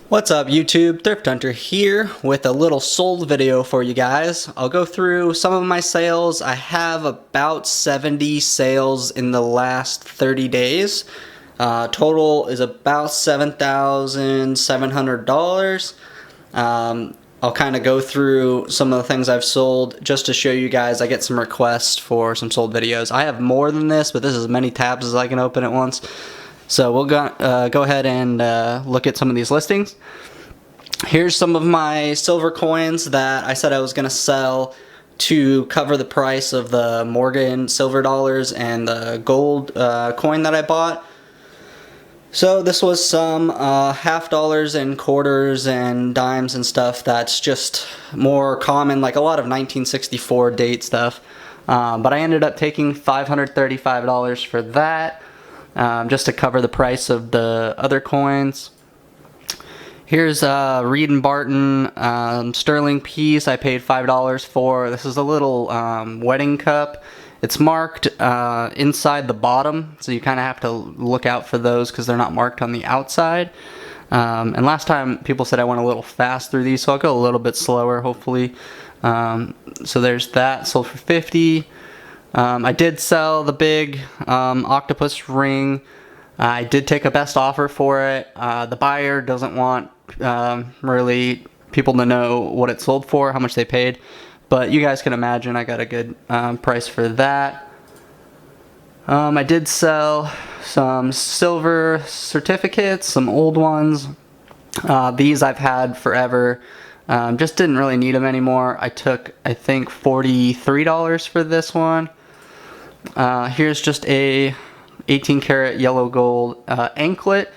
What's up YouTube? Thrift Hunter here with a little sold video for you guys. I'll go through some of my sales. I have about 70 sales in the last 30 days. Total is about $7,700. I'll kind of go through some of the things I've sold just to show you guys. I get some requests for some sold videos. I have more than this, but this is as many tabs as I can open at once. So we'll go ahead and look at some of these listings. Here's some of my silver coins that I said I was going to sell to cover the price of the Morgan silver dollars and the gold coin that I bought. So this was some half dollars and quarters and dimes and stuff that's just more common, like a lot of 1964 date stuff. But I ended up taking $535 for that. Just to cover the price of the other coins. Here's a Reed and Barton sterling piece I paid $5 for. This is a little wedding cup. It's marked inside the bottom, so you kind of have to look out for those because they're not marked on the outside. And last time people said I went a little fast through these, so I'll go a little bit slower hopefully. So there's that, sold for $50. I did sell the big octopus ring. I did take a best offer for it. The buyer doesn't want really people to know what it sold for, how much they paid. But you guys can imagine I got a good price for that. I did sell some silver certificates, some old ones. These I've had forever. Just didn't really need them anymore. I took, I think, $43 for this one. Here's just a 18 karat yellow gold anklet.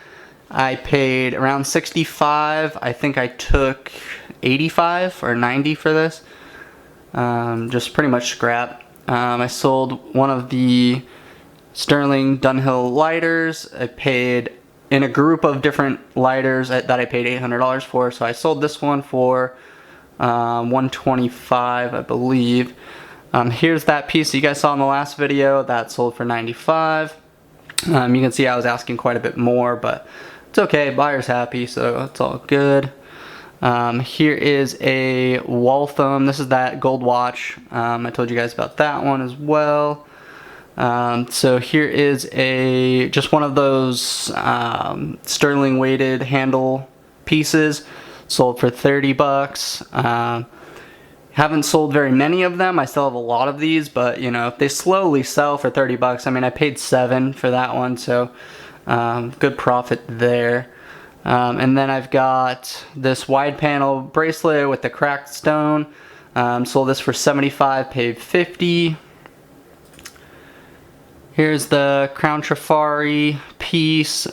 I paid around $65. I think I took $85 or $90 for this. Just pretty much scrap. I sold one of the sterling Dunhill lighters. I paid in a group of different lighters that I paid $800 for. So I sold this one for $125, I believe. Here's that piece that you guys saw in the last video that sold for $95. You can see I was asking quite a bit more, but it's okay. Buyer's happy, so it's all good. Here is a Waltham. This is that gold watch. I told you guys about that one as well. So here is just one of those sterling weighted handle pieces. Sold for $30. Haven't sold very many of them. I still have a lot of these, but you know, if they slowly sell for $30, I mean, I paid $7 for that one, so good profit there. And then I've got this wide panel bracelet with the cracked stone. Sold this for $75, paid $50. Here's the Crown Trifari piece.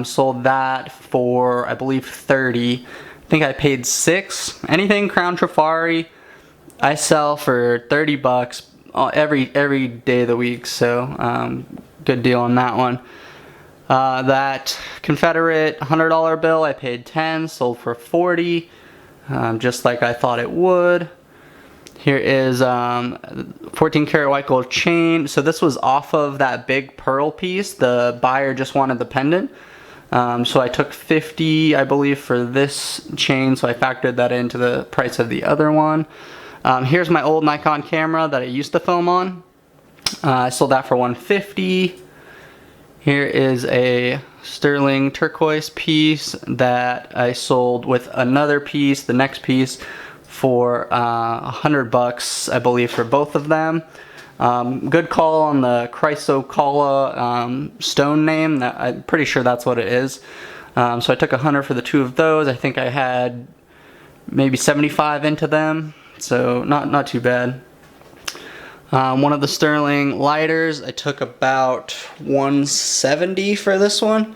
Sold that for, I believe, $30. I think I paid $6. Anything Crown Trifari I sell for $30 every day of the week, so good deal on that one. That Confederate $100 bill I paid $10, sold for $40, just like I thought it would. Here is 14 karat white gold chain. So this was off of that big pearl piece. The buyer just wanted the pendant. So I took $50, I believe, for this chain, so I factored that into the price of the other one. Here's my old Nikon camera that I used to film on. I sold that for $150. Here is a sterling turquoise piece that I sold with another piece, the next piece, for $100, I believe, for both of them. Good call on the chrysocolla stone name. I'm pretty sure that's what it is. So I took $100 for the two of those. I think I had maybe $75 into them. So not too bad. One of the sterling lighters, I took about $170 for this one.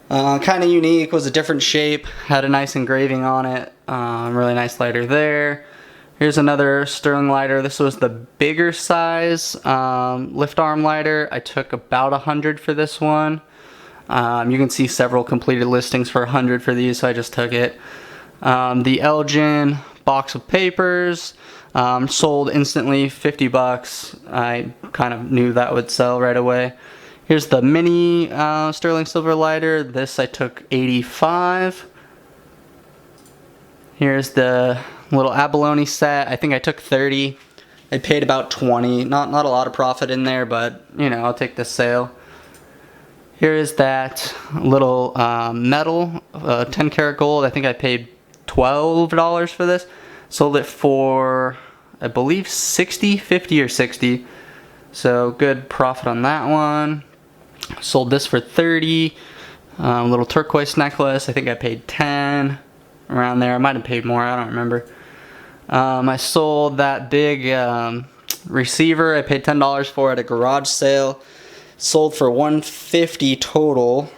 Kind of unique, was a different shape, had a nice engraving on it. Really nice lighter there. Here's another sterling lighter. This was the bigger size lift arm lighter. I took about $100 for this one. You can see several completed listings for $100 for these, so I just took it. The Elgin box of papers, sold instantly, $50. I kind of knew that would sell right away. Here's the mini sterling silver lighter. This I took $85. Here's the little abalone set. I think I took 30. I paid about 20. Not a lot of profit in there, but you know, I'll take this sale. Here is that little metal, 10 karat gold. I think I paid $12 for this. Sold it for, I believe, 60, 50 or 60. So good profit on that one. Sold this for 30. Little turquoise necklace. I think I paid 10, around there. I might have paid more. I don't remember. I sold that big receiver. I paid $10 for it at a garage sale. Sold for $150 total,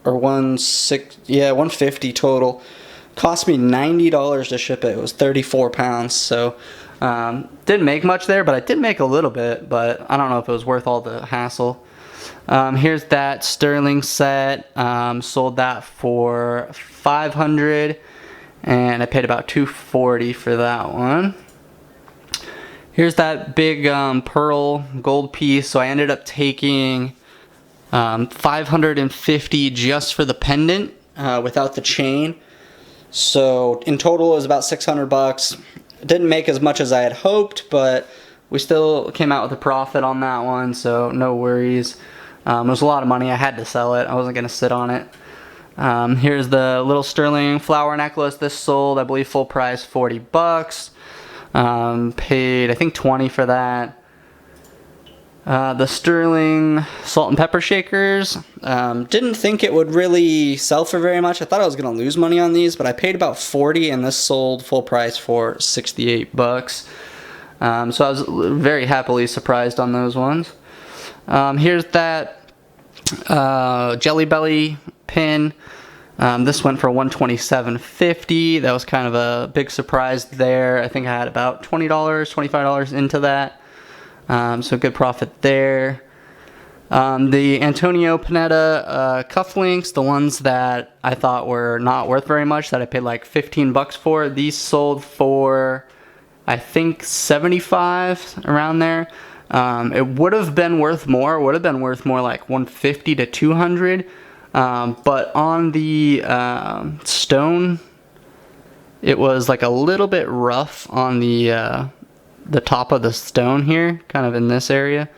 or 150 total. Cost me $90 to ship it. It was 34 pounds. So didn't make much there, but I did make a little bit. But I don't know if it was worth all the hassle. Here's that sterling set. Sold that for $500, and I paid about $240 for that one. Here's that big pearl gold piece. So I ended up taking $550 just for the pendant without the chain. So in total it was about $600. Didn't make as much as I had hoped, but we still came out with a profit on that one, so no worries. It was a lot of money. I had to sell it. I wasn't going to sit on it. Here's the little sterling flower necklace. This sold, I believe, full price, $40. Paid, I think, 20 for that. The sterling salt and pepper shakers. Didn't think it would really sell for very much. I thought I was going to lose money on these, but I paid about 40, and this sold full price for $68. So I was very happily surprised on those ones. Here's that Jelly Belly pin. This went for $127.50. That was kind of a big surprise there. I think I had about $20, $25 into that. So good profit there. The Antonio Pineda cufflinks, the ones that I thought were not worth very much, that I paid like $15 for, these sold for, I think, $75, around there. It would have been worth more. Would have been worth more like $150 to $200. But on the stone, it was like a little bit rough on the top of the stone here, kind of in this area.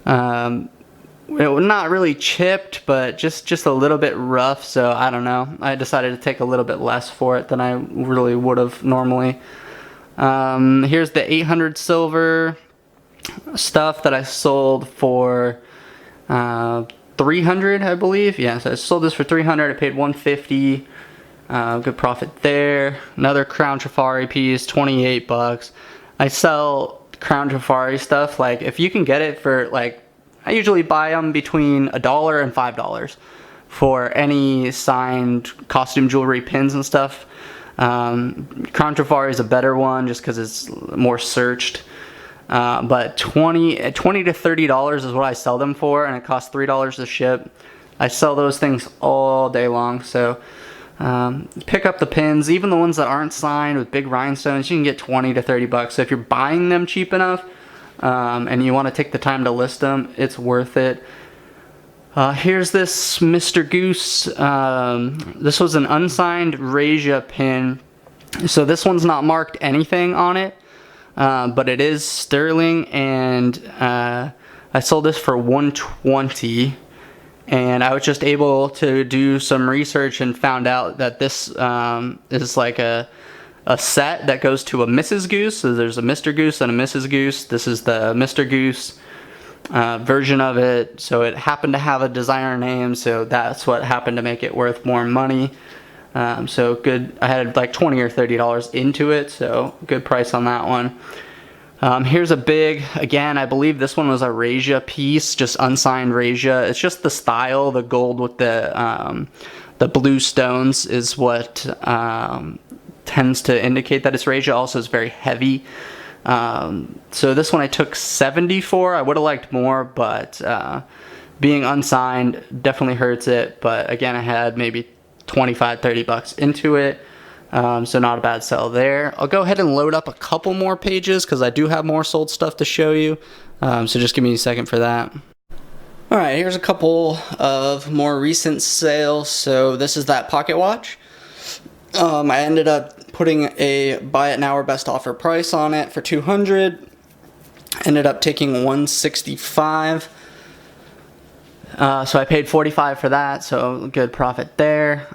It was not really chipped, but just a little bit rough. So I don't know. I decided to take a little bit less for it than I really would have normally. Here's the 800 silver stuff that I sold for $300, I believe. Yeah, so I sold this for $300. I paid $150. Good profit there. Another Crown Trifari piece, $28. I sell Crown Trifari stuff, like, if you can get it for, like, I usually buy them between $1 and $5 for any signed costume jewelry pins and stuff. Crown Trifari is a better one just because it's more searched. But $20 to $30 is what I sell them for, and it costs $3 to ship. I sell those things all day long, so pick up the pins, even the ones that aren't signed with big rhinestones. You can get $20 to $30. So if you're buying them cheap enough, and you want to take the time to list them, it's worth it. Here's this Mr. Goose. This was an unsigned Raja pin. So this one's not marked anything on it. But it is sterling, and I sold this for $120, and I was just able to do some research and found out that this is like a set that goes to a Mrs. Goose. So there's a Mr. Goose and a Mrs. Goose. This is the Mr. Goose version of it. So it happened to have a designer name, so that's what happened to make it worth more money. So good. I had like $20 or $30 into it, so good price on that one. Here's a big, again, I believe this one was a Raja piece, just unsigned Raja. It's just the style, the gold with the blue stones is what tends to indicate that it's Raja. Also, it's very heavy. So this one I took $70 for. I would have liked more, but being unsigned definitely hurts it. But again, I had maybe $25, $30 into it, so not a bad sell there. I'll go ahead and load up a couple more pages because I do have more sold stuff to show you, so just give me a second for that. Alright, here's a couple of more recent sales. So this is that pocket watch. I ended up putting a buy it now or best offer price on it for 200. Ended up taking 165. So I paid 45 for that, so good profit there.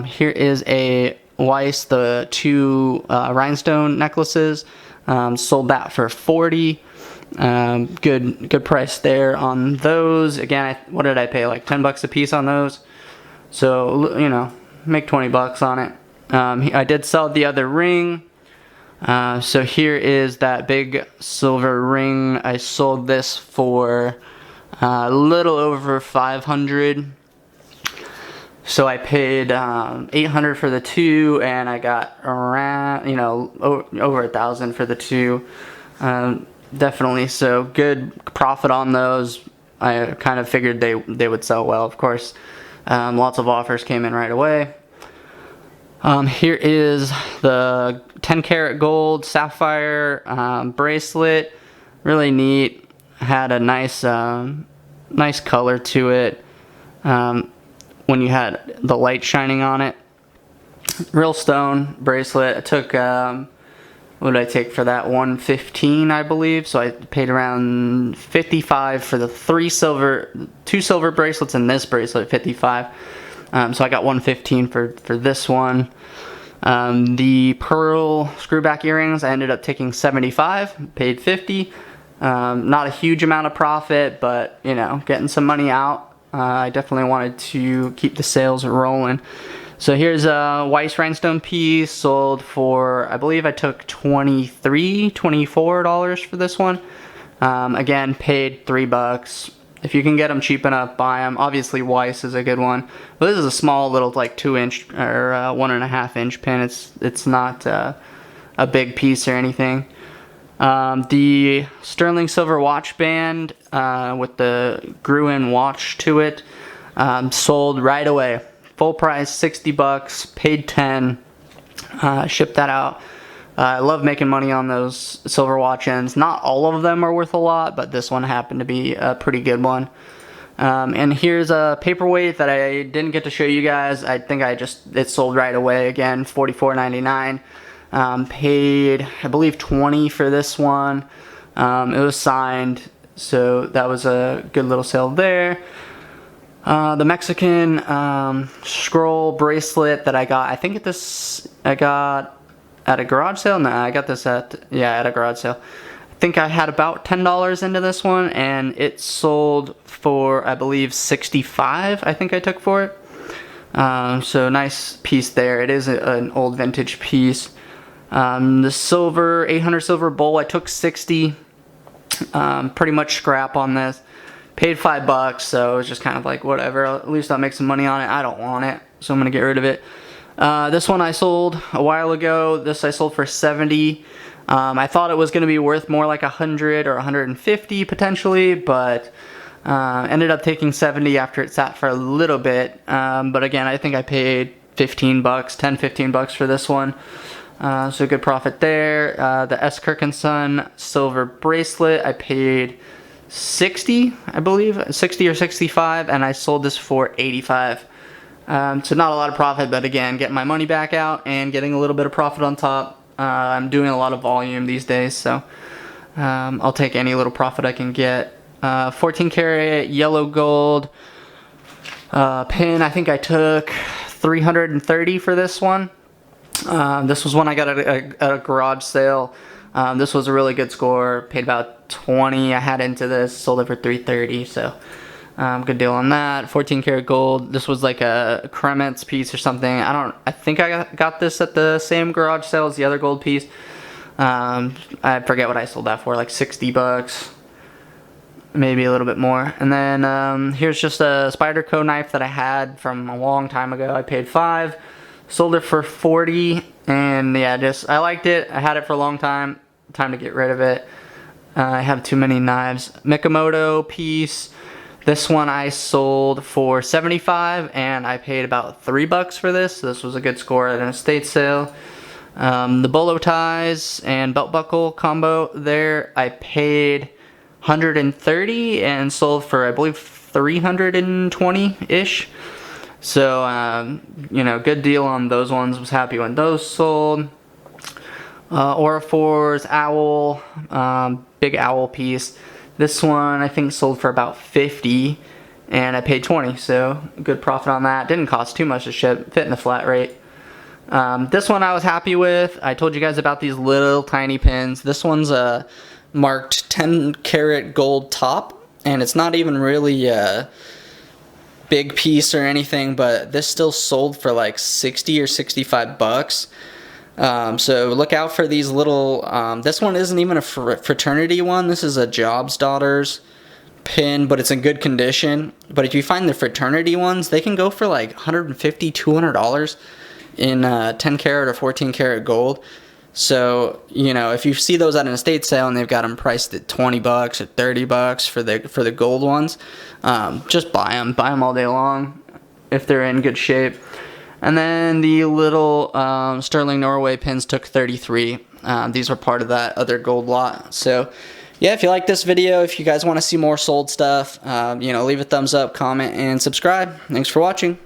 Here is a Weiss, the 2 rhinestone necklaces. Sold that for 40. Good price there on those. Again, what did I pay? Like 10 bucks a piece on those. So, you know, make 20 bucks on it. I did sell the other ring. So here is that big silver ring. I sold this for a little over 500. So I paid 800 for the 2, and I got around, you know, over 1,000 for the 2. Definitely, so good profit on those. I kind of figured they would sell well, of course. Lots of offers came in right away. Here is the 10 karat gold sapphire bracelet. Really neat. Had a nice color to it when you had the light shining on it. Real stone bracelet. I took what did I take for that? 115, I believe. So I paid around 55 for the 2 silver bracelets, and this bracelet 55. So I got 115 for this one. The pearl screwback earrings, I ended up taking 75, paid 50. Not a huge amount of profit, but you know, getting some money out. I definitely wanted to keep the sales rolling. So here's a Weiss rhinestone piece, sold for, I believe I took $24 for this one. Again, paid 3 bucks. If you can get them cheap enough, buy them. Obviously, Weiss is a good one. But this is a small little, like 2-inch or 1.5-inch pin. It's not a big piece or anything. The sterling silver watch band with the Gruen watch to it sold right away. Full price, 60 bucks, paid 10, shipped that out. I love making money on those silver watch ends. Not all of them are worth a lot, but this one happened to be a pretty good one. And here's a paperweight that I didn't get to show you guys. I think it sold right away. Again, $44.99. Paid, I believe, 20 for this one. It was signed, so that was a good little sale there. The Mexican scroll bracelet that I got, I think I got at a garage sale. No, I got this at a garage sale. I think I had about $10 into this one, and it sold for, I believe, 65. I think I took for it. So nice piece there. It is an old vintage piece. The silver 800 silver bowl, I took 60. Pretty much scrap on this. Paid 5 bucks, so it's just kind of like whatever. At least I'll make some money on it. I don't want it, so I'm gonna get rid of it. This one I sold a while ago. This I sold for 70. I thought it was gonna be worth more like 100 or 150 potentially, but ended up taking 70 after it sat for a little bit. But again, I think I paid 15 bucks, 10-15 bucks for this one. So good profit there. The S. Kirk & Son silver bracelet, I paid 60, I believe, 60 or 65, and I sold this for 85. So not a lot of profit, but again, getting my money back out and getting a little bit of profit on top. I'm doing a lot of volume these days, so I'll take any little profit I can get. 14 karat yellow gold pin, I think I took 330 for this one. This was one I got at a garage sale. This was a really good score. Paid about 20. I had into this, sold it for 330. So good deal on that. 14 karat gold. This was like a Krementz piece or something. I think I got this at the same garage sale as the other gold piece. I forget what I sold that for, like 60 bucks. Maybe a little bit more. And then here's just a Spyderco knife that I had from a long time ago. I paid 5. Sold it for 40, and yeah, I liked it. I had it for a long time. Time to get rid of it. I have too many knives. Mikimoto piece. This one I sold for 75, and I paid about 3 bucks for this. So this was a good score at an estate sale. The bolo ties and belt buckle combo there, I paid 130 and sold for, I believe, 320-ish. So, you know, good deal on those ones. Was happy when those sold. Orafor's owl, big owl piece. This one I think sold for about 50, and I paid 20, so good profit on that. Didn't cost too much to ship, fit in the flat rate. This one I was happy with. I told you guys about these little tiny pins. This one's a marked 10 karat gold top, and it's not even really a big piece or anything, but this still sold for like 60 or 65 bucks. So look out for these little, this one isn't even a fraternity one. This is a Job's Daughters pin, but it's in good condition. But if you find the fraternity ones, they can go for like $150, $200 in 10 karat or 14 karat gold. So, you know, if you see those at an estate sale and they've got them priced at 20 bucks or 30 bucks for the gold ones, just buy them all day long if they're in good shape. And then the little Sterling Norway pins took 33. These were part of that other gold lot. So yeah, if you like this video, if you guys want to see more sold stuff, you know, leave a thumbs up, comment, and subscribe. Thanks for watching.